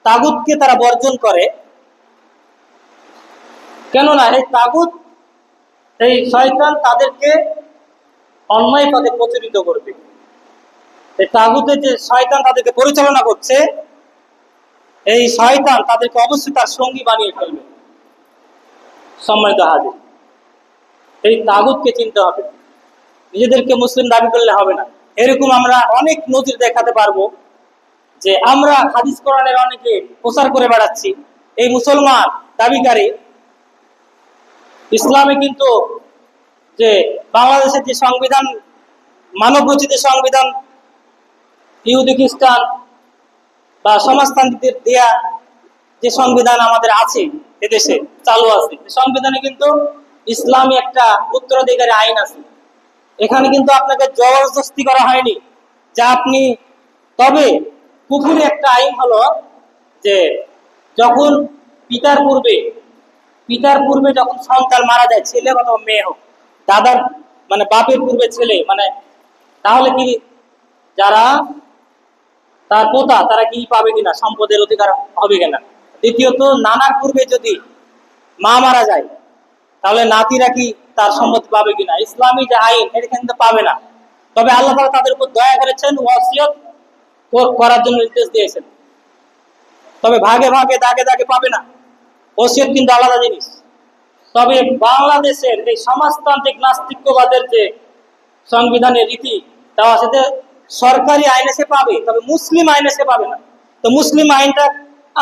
তাগুতকে তারা বর্জন করে। কেননা এই তাগুত, এই শয়তান তাদেরকে অন্যায় পথে প্রচলিত করবে। এই তাগুতের যে শয়তান তাদেরকে পরিচালনা করছে, এই শয়তান তাদেরকে অবশ্যই তার সঙ্গী বানিয়ে ফেলবে। সম্মানিত হাজির, এই তাগুতকে চিনতে হবে, নিজেদেরকে মুসলিম দাবি করলে হবে না। এরকম আমরা অনেক নজির দেখাতে পারবো যে আমরা হাদিস কোরআনের অনেকে প্রচার করে বেড়াচ্ছি, এই মুসলমান দাবিকারী। ইসলামে কিন্তু যে বাংলাদেশের যে সংবিধান, মানব রচিত সংবিধান, ইহুদি খ্রিস্টান বা সমাজতান্ত্রিকদের দেয়া যে সংবিধান আমাদের আছে, এদেশে চালু আছে, সংবিধানে কিন্তু ইসলামী একটা উত্তরাধিকারী আইন আছে। এখানে কিন্তু আপনাকে জবরদস্তি করা হয়নি যা আপনি, তবে কুফুরি একটা আইন হলো যে যখন পিতার পূর্বে যখন সন্তান মারা যায়, ছেলে অথবা মেয়ে হোক, দাদার মানে বাপের পূর্বে ছেলে, মানে তাহলে কি যারা তার পোতা তারা কি পাবে কিনা, সম্পদের অধিকার হবে কিনা। দ্বিতীয়ত, নানার পূর্বে যদি মা মারা যায় তাহলে নাতিরা কি তার সম্পত্তি পাবে কিনা। ইসলামী যে আইন এটা কিন্তু পাবে না। তবে আল্লাহ তাআলা তাদের উপর দয়া করেছেন, ওয়াসিয়ত করার জন্য নির্দেশ দিয়েছেন। তবে ভাগে ভাগে দাগে দাগে পাবে না, ওসিয়ত কিন্তু আলাদা জিনিস। তবে বাংলাদেশের এই সমাজতান্ত্রিক নাস্তিক্যবাদের যে সংবিধানের রীতি দেওয়া আছে, সরকারি আইনে সে পাবে, তবে মুসলিম আইনে সে পাবে না। তো মুসলিম আইনটা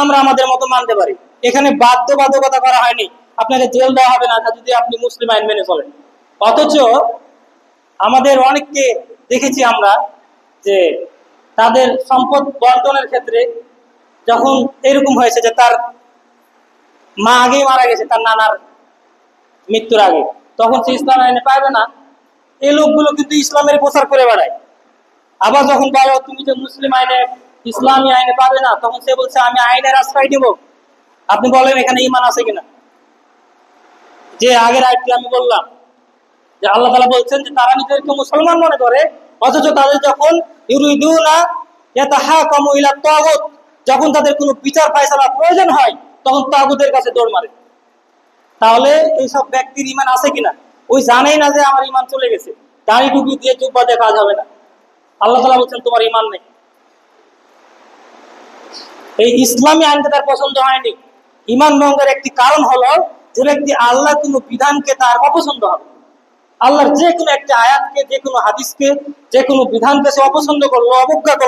আমরা আমাদের মতো মানতে পারি, এখানে বাধ্যবাধকতা করা হয়নি, আপনাকে জেল দেওয়া হবে না যদি আপনি মুসলিম আইন মেনে চলেন। অথচ আমাদের অনেককে দেখেছি আমরা যে তাদের সম্পদ বন্টনের ক্ষেত্রে যখন এরকম হয়েছে যে তার মা আগেই মারা গেছে, তার নানার মৃত্যুর আগে, তখন সে ইসলাম আইনে পাবে না। এই লোকগুলো কিন্তু ইসলামের প্রচার করে বেড়ায়। আবার যখন বলো তুমি যে মুসলিম আইনে, ইসলামী আইনে পাবে না, তখন সে বলছে আমি আইনের আশ্রয় দিব। আপনি বলেন এখানে ঈমান আছে কিনা। যে আগের আয়াতটি আমি বললাম যে আল্লাহ তাআলা বলছেন যে তারা নিজেদেরকে মুসলমান মনে করে, অথচ তাদের যখন ইউরিদুনা ইয়াতাহাকামু ইলা তাগুত, যখন তাদের কোনো বিচার ফায়সালার প্রয়োজন হয় তখন তাগুতের কাছে দৌড় মারে। তাহলে এইসব ব্যক্তির ঈমান আছে কিনা, ওই জানেই না যে আমার ঈমান চলে গেছে, দাড়ি টুপি দিয়ে জুব্বা দিয়ে কাজ হবে না। আল্লাহ তাআলা বলছেন তোমার ঈমান নেই। এই ইসলামী আইনটা তার পছন্দ হয়নি। ঈমান ভঙ্গের একটি কারণ হলো যে ব্যক্তি আল্লাহ কোনো বিধানকে তার অপছন্দ হবে, আল্লাহর যে কোনো একটা আয়াতকে, যে কোনো হাদিসকে, যে কোনো বিধানকে সে অপছন্দ করলো, অবজ্ঞা করলো।